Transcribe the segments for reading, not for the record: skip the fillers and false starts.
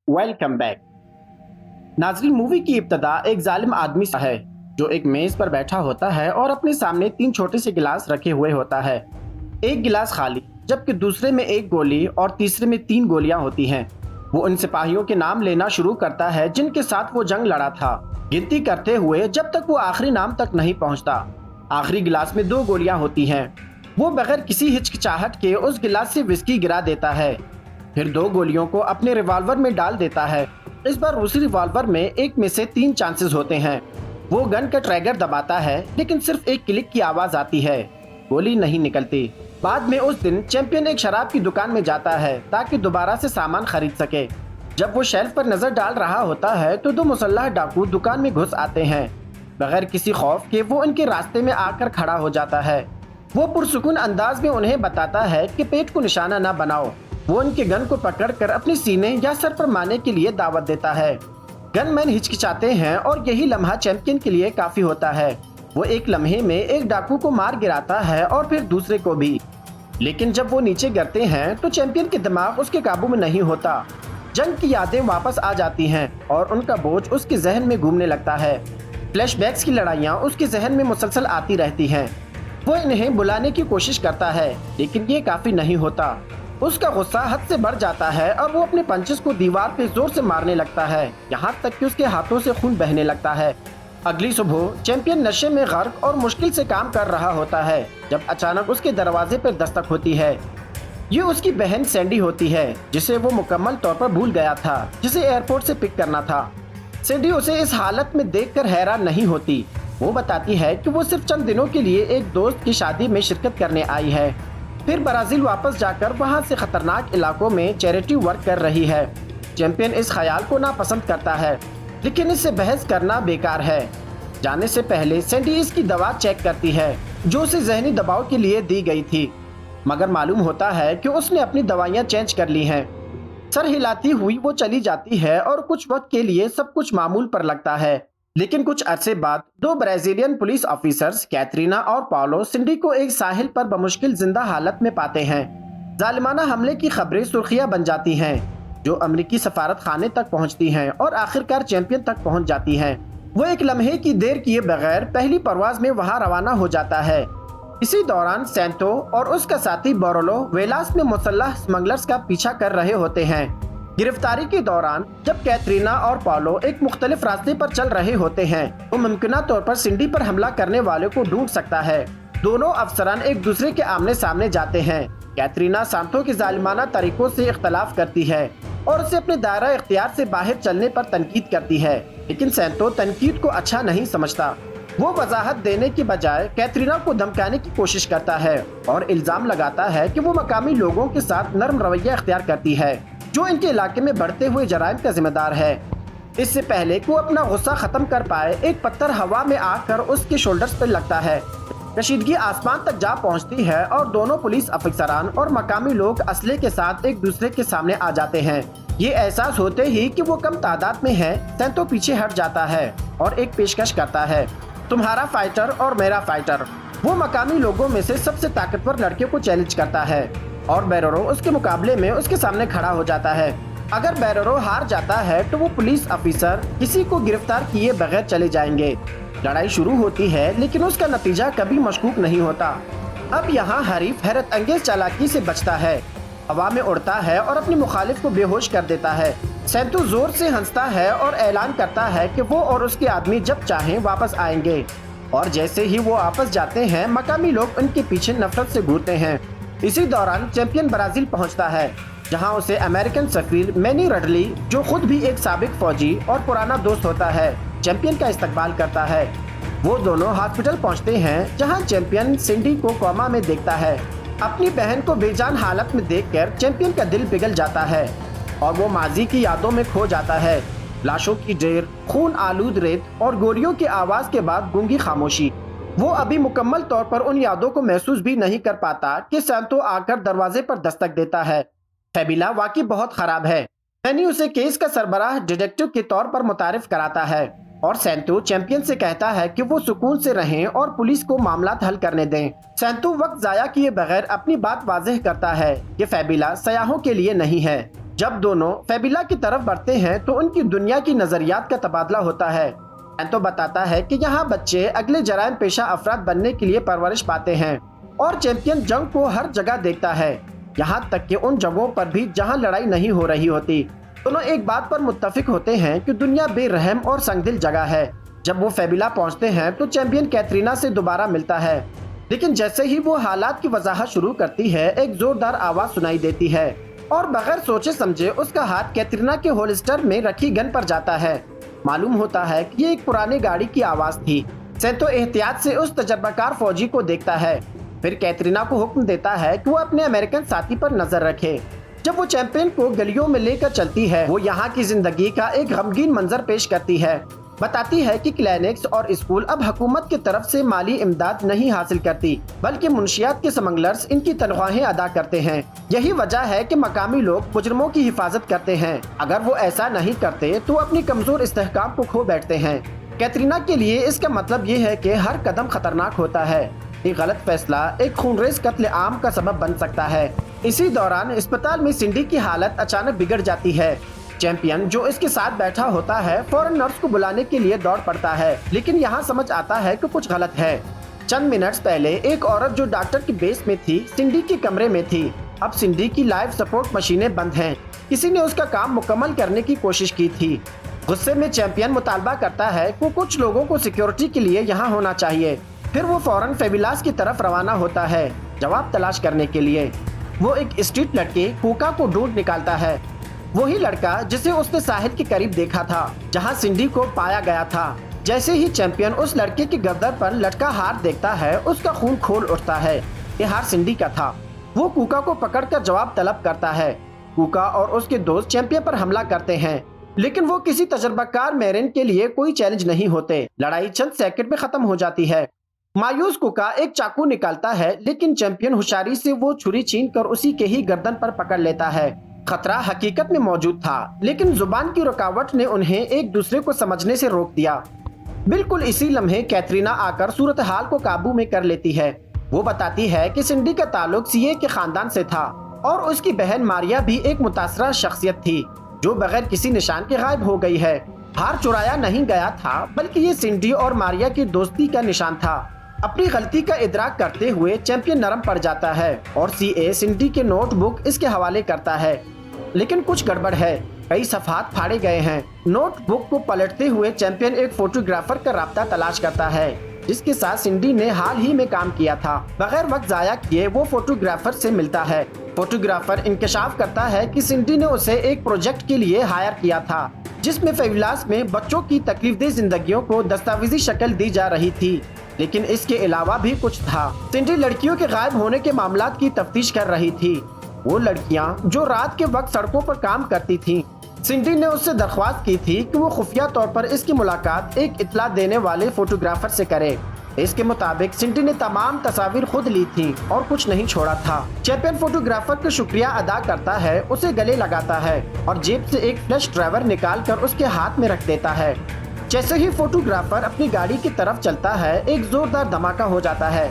Welcome back. नाजरीन, movie की इब्तदा एक जालिम आदमी से है जो एक मेज पर बैठा होता है और अपने सामने 3 छोटे से गिलास रखे हुए होता है। एक गिलास खाली, जबकि दूसरे में एक गोली और तीसरे में 3 गोलियां होती हैं। वो उन सिपाहियों के नाम लेना शुरू करता है जिनके साथ वो जंग लड़ा था, गिनती करते हुए जब तक वो आखिरी नाम तक नहीं पहुंचता। आखिरी गिलास में 2 गोलियां होती हैं। वो बगैर किसी हिचकिचाहट के उस गिलास से विस्की गिरा देता है, फिर 2 गोलियों को अपने रिवॉल्वर में डाल देता है। इस बार उसी रिवॉल्वर में एक में से 3 चांसेस होते हैं। वो गन का ट्रैगर दबाता है, लेकिन सिर्फ एक क्लिक की आवाज आती है, गोली नहीं निकलती। बाद में उस दिन चैंपियन एक शराब की दुकान में जाता है ताकि दोबारा से सामान खरीद सके। जब वो शेल्फ पर नजर डाल रहा होता है तो 2 मुसल्लह डाकू दुकान में घुस आते हैं। बगैर किसी खौफ के वो उनके रास्ते में आकर खड़ा हो जाता है। वो पुरसुकून अंदाज में उन्हें बताता है कि पेट को निशाना न बनाओ। वो उनके गन को पकड़कर अपने सीने या सर पर मारने के लिए दावत देता है। गनमैन हिचकिचाते हैं और यही लम्हा चैंपियन के लिए काफी होता है। वो एक लम्हे में एक डाकू को मार गिराता है और फिर दूसरे को भी, लेकिन जब वो नीचे गिरते हैं तो चैंपियन के दिमाग उसके काबू में नहीं होता। जंग की यादें वापस आ जाती हैं और उनका बोझ उसके जहन में घूमने लगता है। फ्लैशबैक्स की लड़ाइयाँ उसके जहन में मुसलसल आती रहती हैं। वो इन्हें बुलाने की कोशिश करता है, लेकिन ये काफी नहीं होता। उसका गुस्सा हद से बढ़ जाता है और वो अपने पंचेस को दीवार पे जोर से मारने लगता है, यहाँ तक कि उसके हाथों से खून बहने लगता है। अगली सुबह चैंपियन नशे में गर्क और मुश्किल से काम कर रहा होता है जब अचानक उसके दरवाजे पर दस्तक होती है। ये उसकी बहन सैंडी होती है, जिसे वो मुकम्मल तौर पर भूल गया था, जिसे एयरपोर्ट से पिक करना था। सैंडी उसे इस हालत में देखकर हैरान नहीं होती। वो बताती है कि वो सिर्फ चंद दिनों के लिए एक दोस्त की शादी में शिरकत करने आई है, फिर ब्राजील वापस जाकर वहां से खतरनाक इलाकों में चैरिटी वर्क कर रही है। चैंपियन इस ख्याल को नापसंद करता है, लेकिन इससे बहस करना बेकार है। जाने से पहले सैंडी इसकी दवा चेक करती है जो उसे जहनी दबाव के लिए दी गई थी, मगर मालूम होता है कि उसने अपनी दवाइयां चेंज कर ली हैं। सर हिलाती हुई वो चली जाती है और कुछ वक्त के लिए सब कुछ मामूल पर लगता है। लेकिन कुछ अरसे बाद 2 ब्राजीलियन पुलिस ऑफिसर्स कैटरीना और पाउलो सिंडी को एक साहिल पर बमुश्किल जिंदा हालत में पाते हैं। जालिमाना हमले की खबरें सुर्खियां बन जाती हैं, जो अमेरिकी सफारत खाने तक पहुंचती हैं और आखिरकार चैंपियन तक पहुंच जाती हैं। वो एक लम्हे की देर किए बगैर पहली परवाज में वहां रवाना हो जाता है। इसी दौरान सैंतो और उसका साथी बोरोलो वेलास में मुसल्लह स्मगलर्स का पीछा कर रहे होते हैं। गिरफ्तारी के दौरान जब कैटरीना और पाउलो एक मुख्तलिफ रास्ते पर चल रहे होते हैं तो मुमकिना तौर पर सिंडी पर हमला करने वाले को ढूंढ सकता है। दोनों अफसरान एक दूसरे के आमने सामने जाते हैं। कैटरीना सांतो के जालिमाना तरीकों से इख्तलाफ करती है और उसे अपने दायरा इख्तियार से बाहर चलने पर तनकीद करती है, लेकिन सैंतो तनकीद को अच्छा नहीं समझता। वो वजाहत देने की बजाय कैटरीना को धमकाने की कोशिश करता है और इल्जाम लगाता है कि वो मकामी लोगों के साथ नरम रवैया इख्तियार करती है, जो इनके इलाके में बढ़ते हुए जराइम का जिम्मेदार है। इससे पहले कि वो अपना गुस्सा खत्म कर पाए, एक पत्थर हवा में आकर उसके शोल्डर्स पर लगता है। कशीदगी आसमान तक जा पहुंचती है और दोनों पुलिस अफसरान और मकामी लोग असले के साथ एक दूसरे के सामने आ जाते हैं। ये एहसास होते ही कि वो कम तादाद में है, सैंतो पीछे हट जाता है और एक पेशकश करता है, तुम्हारा फाइटर और मेरा फाइटर। वो मकामी लोगों में से सबसे ताकतवर लड़के को चैलेंज करता है और बेरोरो उसके मुकाबले में उसके सामने खड़ा हो जाता है। अगर बेरोरो हार जाता है तो वो पुलिस ऑफिसर किसी को गिरफ्तार किए बगैर चले जाएंगे। लड़ाई शुरू होती है, लेकिन उसका नतीजा कभी मशकूक नहीं होता। अब यहाँ हरीफ हैरत अंगेज चालाकी से बचता है, हवा में उड़ता है और अपने मुखालिफ को बेहोश कर देता है। सैंतो जोर से हंसता है और ऐलान करता है कि वो और उसके आदमी जब चाहें वापस आएंगे, और जैसे ही वो वापस जाते हैं मकामी लोग उनके पीछे नफरत से घूरते हैं। इसी दौरान चैंपियन ब्राजील पहुंचता है, जहां उसे अमेरिकन सफीर मैनी रडली, जो खुद भी एक साबिक फौजी और पुराना दोस्त होता है, चैंपियन का इस्तकबाल करता है। वो दोनों हॉस्पिटल पहुंचते हैं, जहां चैंपियन सिंडी को कोमा में देखता है। अपनी बहन को बेजान हालत में देखकर चैंपियन का दिल पिघल जाता है और वो माजी की यादों में खो जाता है। लाशों की ढेर, खून आलूद रेत और गोलियों की आवाज के बाद गूंगी खामोशी। वो अभी मुकम्मल तौर पर उन यादों को महसूस भी नहीं कर पाता कि सैंतो आकर दरवाजे पर दस्तक देता है। फैबिला वाकई बहुत खराब है। मैनी उसे केस का सरबराह डिटेक्टिव के तौर पर मुतारिफ कराता है और सैंतो चैंपियन से कहता है कि वो सुकून से रहें और पुलिस को मामला हल करने दें। सैंतो वक्त जाया किए बगैर अपनी बात वाज़ेह करता है कि फैबिला सयाहों के लिए नहीं है। जब दोनों फेबिला की तरफ बढ़ते हैं तो उनकी दुनिया की नजरियात का तबादला होता है। तो बताता है कि यहाँ बच्चे अगले जराइम पेशा अफराद बनने के लिए परवरिश पाते हैं और चैंपियन जंग को हर जगह देखता है, यहाँ तक कि उन जगहों पर भी जहाँ लड़ाई नहीं हो रही होती। दोनों एक बात पर मुत्तफिक होते हैं कि दुनिया बेरहम और संगदिल जगह है। जब वो फेबिला पहुँचते हैं तो चैंपियन कैटरीना से दोबारा मिलता है, लेकिन जैसे ही वो हालात की वजाहत शुरू करती है एक जोरदार आवाज सुनाई देती है और बगैर सोचे समझे उसका हाथ कैटरीना के होल्स्टर में रखी गन पर जाता है। मालूम होता है कि ये एक पुरानी गाड़ी की आवाज थी। सेंतो एहतियात से उस तजर्बाकार फौजी को देखता है, फिर कैटरीना को हुक्म देता है कि वो अपने अमेरिकन साथी पर नजर रखे। जब वो चैंपियन को गलियों में लेकर चलती है वो यहाँ की जिंदगी का एक गमगीन मंजर पेश करती है। बताती है कि क्लिनिक्स और स्कूल अब हुकूमत की तरफ से माली इमदाद नहीं हासिल करती, बल्कि मुंशियात के स्मगलर्स इनकी तनख्वाहें अदा करते हैं। यही वजह है कि मकामी लोग मुजरिमों की हिफाजत करते हैं। अगर वो ऐसा नहीं करते तो अपनी कमजोर इस्तेहकाम को खो बैठते हैं। कैटरीना के लिए इसका मतलब ये है कि हर कदम खतरनाक होता है। एक गलत फैसला एक खूनरेज कत्ल आम का सबब बन सकता है। इसी दौरान अस्पताल में सिंडी की हालत अचानक बिगड़ जाती है। चैंपियन जो इसके साथ बैठा होता है फौरन नर्स को बुलाने के लिए दौड़ पड़ता है, लेकिन यहाँ समझ आता है कि कुछ गलत है। चंद मिनट्स पहले एक औरत जो डॉक्टर की बेस में थी सिंडी के कमरे में थी। अब सिंडी की लाइफ सपोर्ट मशीनें बंद हैं। किसी ने उसका काम मुकम्मल करने की कोशिश की थी। गुस्से में चैंपियन मुतालबा करता है कि कुछ लोगों को सिक्योरिटी के लिए यहाँ होना चाहिए। फिर वो फौरन फेबिलास की तरफ रवाना होता है जवाब तलाश करने के लिए। वो एक स्ट्रीट लड़के कूका को ढूंढ निकालता है, वही लड़का जिसे उसने साहिल के करीब देखा था जहां सिंडी को पाया गया था। जैसे ही चैंपियन उस लड़के की गर्दन पर लटका हार देखता है उसका खून खोल उठता है। ये हार सिंडी का था। वो कूका को पकड़कर जवाब तलब करता है। कूका और उसके दोस्त चैंपियन पर हमला करते हैं, लेकिन वो किसी तजर्बाकार मेरिन के लिए कोई चैलेंज नहीं होते। लड़ाई चंद सेकंड में खत्म हो जाती है। मायूस कूका एक चाकू निकालता है, लेकिन चैंपियन होशियारी से वो छुरी छीन कर उसी के ही गर्दन पर पकड़ लेता है। खतरा हकीकत में मौजूद था, लेकिन जुबान की रुकावट ने उन्हें एक दूसरे को समझने से रोक दिया। बिल्कुल इसी लम्हे कैटरीना आकर सूरत हाल को काबू में कर लेती है। वो बताती है कि सिंडी का ताल्लुक सीए के खानदान से था और उसकी बहन मारिया भी एक मुतासरा शख्सियत थी जो बगैर किसी निशान के गायब हो गई है। हार चुराया नहीं गया था, बल्कि ये सिंडी और मारिया की दोस्ती का निशान था। अपनी गलती का इदराक करते हुए चैंपियन नरम पड़ जाता है और सीए सिंडी के नोटबुक इसके हवाले करता है, लेकिन कुछ गड़बड़ है। कई सफात फाड़े गए हैं। नोटबुक को पलटते हुए चैंपियन एक फोटोग्राफर का राब्ता तलाश करता है जिसके साथ सिंडी ने हाल ही में काम किया था। बगैर वक्त जाया किए वो फोटोग्राफर से मिलता है। फोटोग्राफर इंकशाफ करता है कि सिंडी ने उसे एक प्रोजेक्ट के लिए हायर किया था जिसमें फेबिलास में बच्चों की तकलीफदेह जिंदगियों को दस्तावेजी शक्ल दी जा रही थी, लेकिन इसके अलावा भी कुछ था। सिंडी लड़कियों के गायब होने के मामलात की तफ्तीश कर रही थी। वो लड़कियां जो रात के वक्त सड़कों पर काम करती थीं। सिंडी ने उससे दरख्वास्त की थी कि वो खुफिया तौर पर इसकी मुलाकात एक इत्तला देने वाले फोटोग्राफर से करे। इसके मुताबिक सिंडी ने तमाम तस्वीर खुद ली थी और कुछ नहीं छोड़ा था। चैंपियन फोटोग्राफर का शुक्रिया अदा करता है, उसे गले लगाता है और जेब से एक फ्लैश ड्राइवर निकाल कर उसके हाथ में रख देता है। जैसे ही फोटोग्राफर अपनी गाड़ी की तरफ चलता है एक जोरदार धमाका हो जाता है।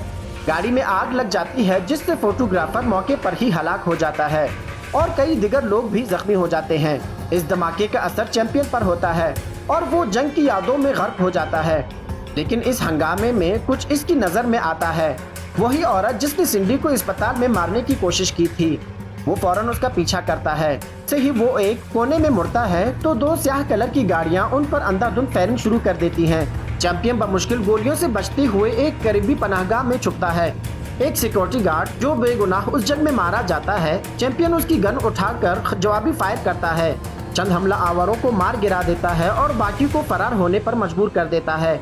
गाड़ी में आग लग जाती है जिससे फोटोग्राफर मौके पर ही हलाक हो जाता है और कई दिगर लोग भी जख्मी हो जाते हैं। इस धमाके का असर चैंपियन पर होता है और वो जंग की यादों में गर्क हो जाता है, लेकिन इस हंगामे में कुछ इसकी नजर में आता है। वही औरत जिसने सिंडी को अस्पताल में मारने की कोशिश की थी। वो फौरन उसका पीछा करता है। से ही वो एक कोने में मुड़ता है तो दो स्याह कलर की गाड़ियां उन पर अंधाधुंध फायरिंग शुरू कर देती हैं। चैंपियन बमुश्किल गोलियों से बचते हुए एक करीबी पनाहगाह में छुपता है। एक सिक्योरिटी गार्ड जो बेगुनाह उस जंग में मारा जाता है, चैंपियन उसकी गन उठाकर जवाबी फायर करता है। चंद हमला आवरों को मार गिरा देता है और बाकी को फरार होने पर मजबूर कर देता है।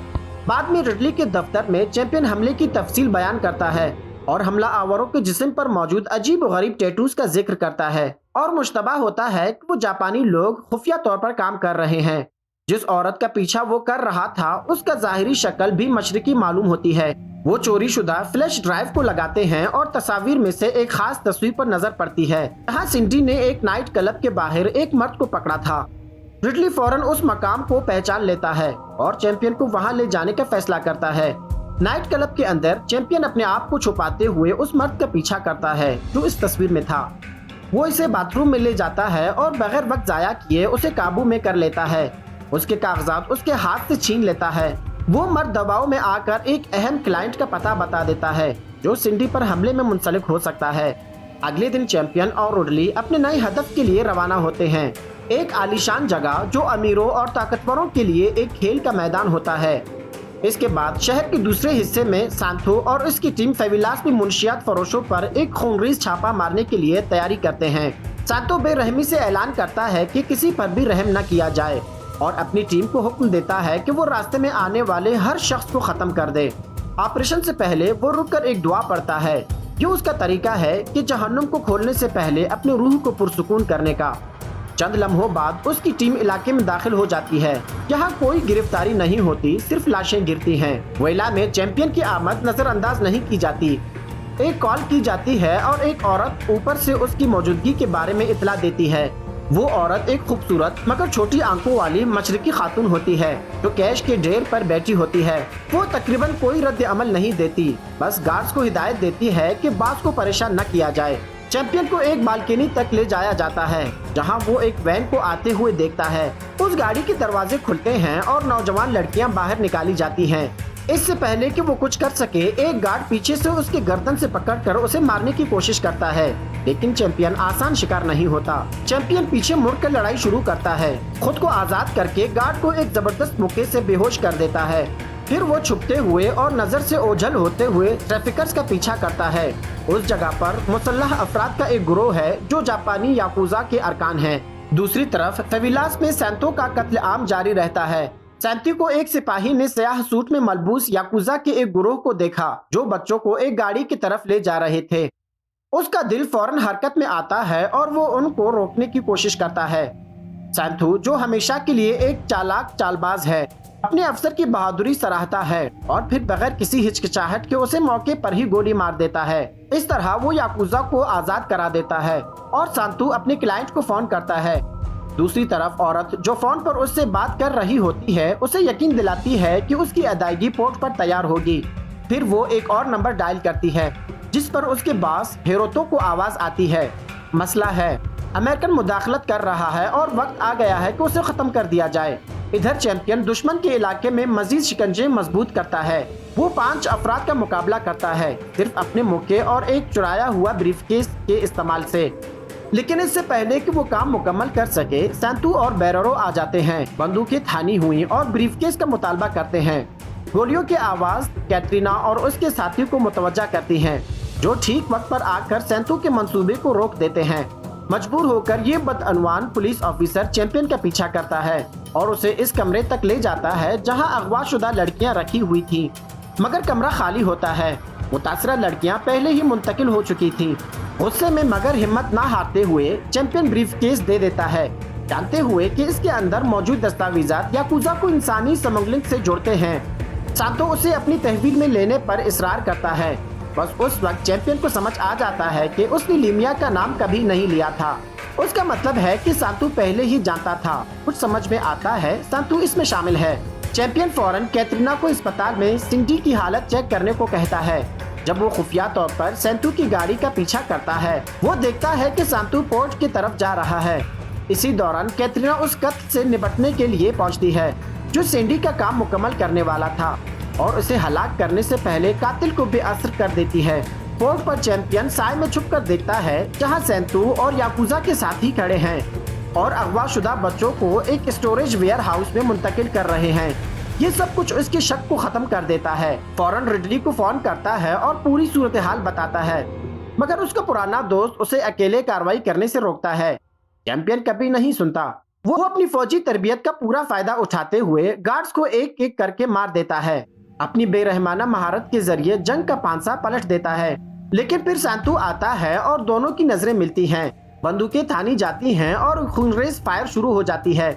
बाद में रिडली के दफ्तर में चैंपियन हमले की तफसील बयान करता है और हमला आवरों के जिस्म पर मौजूद अजीब गरीब टैटूज का जिक्र करता है और मुश्तबा होता है कि वो जापानी लोग खुफिया तौर पर काम कर रहे हैं। जिस औरत का पीछा वो कर रहा था उसका जाहिरी शक्ल भी मशरिकी मालूम होती है। वो चोरी शुदा फ्लैश ड्राइव को लगाते हैं और तस्वीर में से एक खास तस्वीर पर नजर पड़ती है जहाँ सिंडी ने एक नाइट क्लब के बाहर एक मर्द को पकड़ा था। रिडली फौरन उस मकाम को पहचान लेता है और चैंपियन को वहाँ ले जाने का फैसला करता है। नाइट क्लब के अंदर चैंपियन अपने आप को छुपाते हुए उस मर्द का पीछा करता है जो इस तस्वीर में था। वो इसे बाथरूम में ले जाता है और बगैर वक्त जाया किए उसे काबू में कर लेता है। उसके कागजात उसके हाथ से छीन लेता है। वो मर्द दबाव में आकर एक अहम क्लाइंट का पता बता देता है जो सिंडी पर हमले में मुंसलिक हो सकता है। अगले दिन चैंपियन और वुडली अपने नए हदफ के लिए रवाना होते हैं, एक आलीशान जगह जो अमीरों और ताकतवरों के लिए एक खेल का मैदान होता है। इसके बाद शहर के दूसरे हिस्से में सांथो और उसकी टीम फेविलास में मुंशियात फरोशों पर एक खूनरेज छापा मारने के लिए तैयारी करते हैं। सांथो बेरहमी से ऐलान करता है कि किसी पर भी रहम न किया जाए और अपनी टीम को हुक्म देता है कि वो रास्ते में आने वाले हर शख्स को खत्म कर दे। ऑपरेशन से पहले वो रुककर एक दुआ पढ़ता है। ये उसका तरीका है कि जहन्नुम को खोलने से पहले अपनी रूह को पुरसुकून करने का। चंद लम्हों बाद उसकी टीम इलाके में दाखिल हो जाती है। यहाँ कोई गिरफ्तारी नहीं होती, सिर्फ लाशें गिरती हैं। वेला में चैंपियन की आमद नजरअंदाज नहीं की जाती। एक कॉल की जाती है और एक औरत ऊपर से उसकी मौजूदगी के बारे में इतला देती है। वो औरत एक खूबसूरत मगर छोटी आंखों वाली मशरकी खातून होती है जो कैश के ढेर पर बैठी होती है। वो तकरीबन कोई रद्द अमल नहीं देती, बस गार्ड्स को हिदायत देती है कि बास को परेशान न किया जाए। चैंपियन को एक बालकनी तक ले जाया जाता है जहां वो एक वैन को आते हुए देखता है। उस गाड़ी के दरवाजे खुलते हैं और नौजवान लड़कियां बाहर निकाली जाती हैं। इससे पहले कि वो कुछ कर सके, एक गार्ड पीछे से उसके गर्दन से पकड़कर उसे मारने की कोशिश करता है, लेकिन चैंपियन आसान शिकार नहीं होता। चैंपियन पीछे मुड़कर लड़ाई शुरू करता है, खुद को आजाद करके गार्ड को एक जबरदस्त मुक्के से बेहोश कर देता है। फिर वो छुपते हुए और नजर से ओझल होते हुए ट्रैफिकर्स का पीछा करता है। उस जगह पर मुसल्लह अफराद का एक गिरोह है जो जापानी याकुजा के अरकान हैं। दूसरी तरफ फेविलास में सैंतो का कत्लेआम जारी रहता है। सैंती को एक सिपाही ने स्याह सूट में मलबूस याकुजा के एक गिरोह को देखा जो बच्चों को एक गाड़ी की तरफ ले जा रहे थे। उसका दिल फौरन हरकत में आता है और वो उनको रोकने की कोशिश करता है। सैंथू, जो हमेशा के लिए एक चालाक चालबाज है, अपने अफसर की बहादुरी सराहता है और फिर बगैर किसी हिचकिचाहट के उसे मौके पर ही गोली मार देता है। इस तरह वो याकुजा को आजाद करा देता है और सांतू अपने क्लाइंट को फोन करता है। दूसरी तरफ औरत जो फोन पर उससे बात कर रही होती है उसे यकीन दिलाती है कि उसकी अदायगी पोर्ट पर तैयार होगी। फिर वो एक और नंबर डायल करती है जिस पर उसके बॉस हेरोतो को आवाज आती है। मसला है, अमेरिकन मुदाखलत कर रहा है और वक्त आ गया है कि उसे खत्म कर दिया जाए। इधर चैंपियन दुश्मन के इलाके में मजीद शिकंजे मजबूत करता है। वो 5 अफराद का मुकाबला करता है सिर्फ अपने मुक्के और एक चुराया हुआ ब्रीफकेस के इस्तेमाल से। लेकिन इससे पहले कि वो काम मुकम्मल कर सके, सैंतू और बेरेरो आ जाते हैं, बंदूकें थानी हुई और ब्रीफकेस का मुतालबा करते हैं। गोलियों की आवाज कैटरीना और उसके साथी को मुतवज्जा करती है जो ठीक वक्त पर आकर सैंतू के मंसूबे को रोक देते हैं। मजबूर होकर ये बदअनवान पुलिस ऑफिसर चैंपियन का पीछा करता है और उसे इस कमरे तक ले जाता है जहां अगवाशुदा लड़कियां रखी हुई थी, मगर कमरा खाली होता है। मुतासरा लड़कियां पहले ही मुंतकिल हो चुकी थी। गुस्से में मगर हिम्मत ना हारते हुए चैंपियन ब्रीफकेस दे देता है, जानते हुए कि इसके अंदर मौजूद दस्तावेजात याकुजा को इंसानी स्मगलिंग से जोड़ते हैं। सांतो उसे अपनी तहवील में लेने पर इसरार करता है। बस उस वक्त चैंपियन को समझ आ जाता है कि उसने लीमिया का नाम कभी नहीं लिया था। उसका मतलब है कि सांतू पहले ही जानता था। कुछ समझ में आता है, सांतू इसमें शामिल है। चैंपियन फौरन कैटरीना को अस्पताल में सिंडी की हालत चेक करने को कहता है। जब वो खुफिया तौर पर सैंतू की गाड़ी का पीछा करता है, वो देखता है कि सांतू पोर्ट की तरफ जा रहा है। इसी दौरान कैटरीना उस कत्ल से निपटने के लिए पहुंचती है जो सिंडी का काम मुकम्मल करने वाला था और उसे हलाक करने से पहले कातिल को बेअसर कर देती है। पोर्ट पर चैंपियन साय में छुपकर देखता है जहां सैंतू और याकुजा के साथी खड़े हैं और अगवाशुदा बच्चों को एक स्टोरेज वेयर हाउस में मुंतकिल कर रहे हैं। ये सब कुछ उसके शक को खत्म कर देता है। फौरन रिडली को फोन करता है और पूरी सूरत हाल बताता है, मगर उसका पुराना दोस्त उसे अकेले कार्रवाई करने से रोकता है। चैंपियन कभी नहीं सुनता। वो अपनी फौजी तरबियत का पूरा फायदा उठाते हुए गार्ड्स को एक एक करके मार देता है। अपनी बेरहमाना महारत के जरिए जंग का पांसा पलट देता है। लेकिन फिर सांतू आता है और दोनों की नजरें मिलती हैं। बंदूकें थानी जाती हैं और खूनरेज फायर शुरू हो जाती है।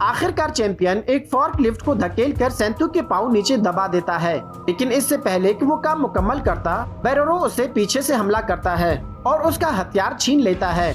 आखिरकार चैंपियन एक फॉर्क लिफ्ट को धकेल कर सैंतू के पाँव नीचे दबा देता है, लेकिन इससे पहले कि वो काम मुकम्मल करता, बेरेरो उसे पीछे से हमला करता है और उसका हथियार छीन लेता है।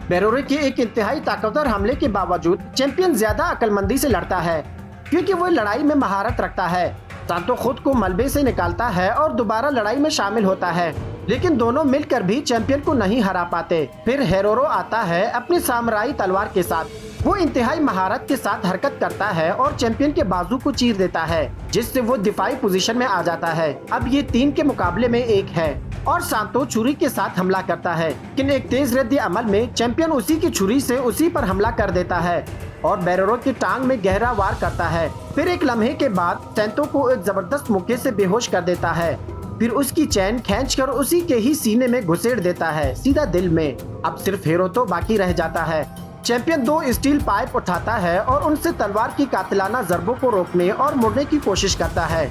बेरेरो के एक इंतहाई ताकतवर हमले के बावजूद चैंपियन ज्यादा अक्लमंदी से लड़ता है क्योंकि वो लड़ाई में महारत रखता है। सांतो खुद को मलबे से निकालता है और दोबारा लड़ाई में शामिल होता है, लेकिन दोनों मिलकर भी चैंपियन को नहीं हरा पाते। फिर हेरोरो आता है अपनी सामराई तलवार के साथ। वो इंतहाई महारत के साथ हरकत करता है और चैंपियन के बाजू को चीर देता है, जिससे वो दिफाई पोजीशन में आ जाता है। अब ये 3 के मुकाबले में 1 है और सांतो छुरी के साथ हमला करता है, लेकिन एक तेज रद्द अमल में चैंपियन उसी की छुरी से उसी पर हमला कर देता है और बेरेरो की टांग में गहरा वार करता है। फिर एक लम्हे के बाद सांतो को एक जबरदस्त मुक्के से बेहोश कर देता है। फिर उसकी चैन खींचकर उसी के ही सीने में घुसेड़ देता है, सीधा दिल में। अब सिर्फ हिरोतो बाकी रह जाता है। चैंपियन 2 स्टील पाइप उठाता है और उनसे तलवार की कातिलाना जरबों को रोकने और मुड़ने की कोशिश करता है।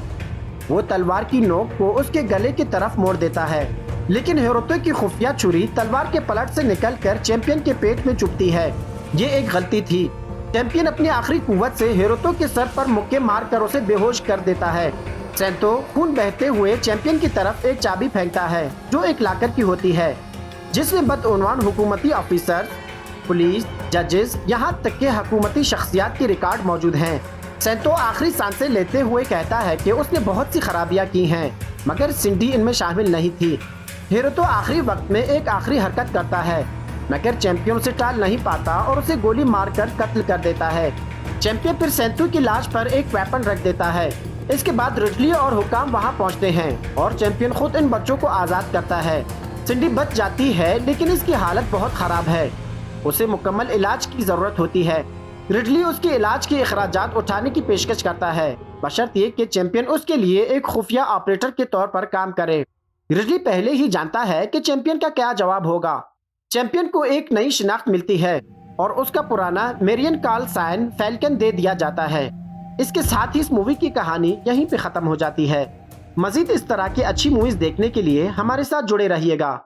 वो तलवार की नोक को उसके गले की तरफ मोड़ देता है, लेकिन हिरोतो की खुफिया छुरी तलवार के पलट से निकलकर चैंपियन के पेट में चुभती है। ये एक गलती थी। चैंपियन अपनी आखिरी कुव्वत से हिरोतो के सर पर मुक्के मारकर उसे बेहोश कर देता है। सांतो खून बहते हुए चैंपियन की तरफ एक चाबी फेंकता है, जो एक लाकर की होती है, जिसमें बदउनवान हुकूमती ऑफिसर, पुलिस, जजेस, यहाँ तक के हुकूमती शख्सियात के रिकॉर्ड मौजूद हैं। सांतो आखिरी सांसें लेते हुए कहता है कि उसने बहुत सी खराबियां की हैं, मगर सिंडी इनमें शामिल नहीं थी। हिरोतो आखिरी वक्त में एक आखिरी हरकत करता है, मगर चैंपियन उसे टाल नहीं पाता और उसे गोली मारकर कत्ल कर देता है। चैंपियन फिर सांतो की लाश पर एक वेपन रख देता है। इसके बाद रिडली और हुकाम वहां पहुंचते हैं और चैंपियन खुद इन बच्चों को आजाद करता है। सिंडी बच जाती है, लेकिन इसकी हालत बहुत खराब है। उसे मुकम्मल इलाज की जरूरत होती है। रिडली उसके इलाज के अखराजात उठाने की पेशकश करता है, बशर्त ये कि चैंपियन उसके लिए एक खुफिया ऑपरेटर के तौर पर काम करे। रिडली पहले ही जानता है कि चैंपियन का क्या जवाब होगा। चैंपियन को एक नई शिनाख्त मिलती है और उसका पुराना मेरियन कॉल साइन फैल्कन दे दिया जाता है। इसके साथ ही इस मूवी की कहानी यहीं पे खत्म हो जाती है। मजीद इस तरह की अच्छी मूवीज देखने के लिए हमारे साथ जुड़े रहिएगा।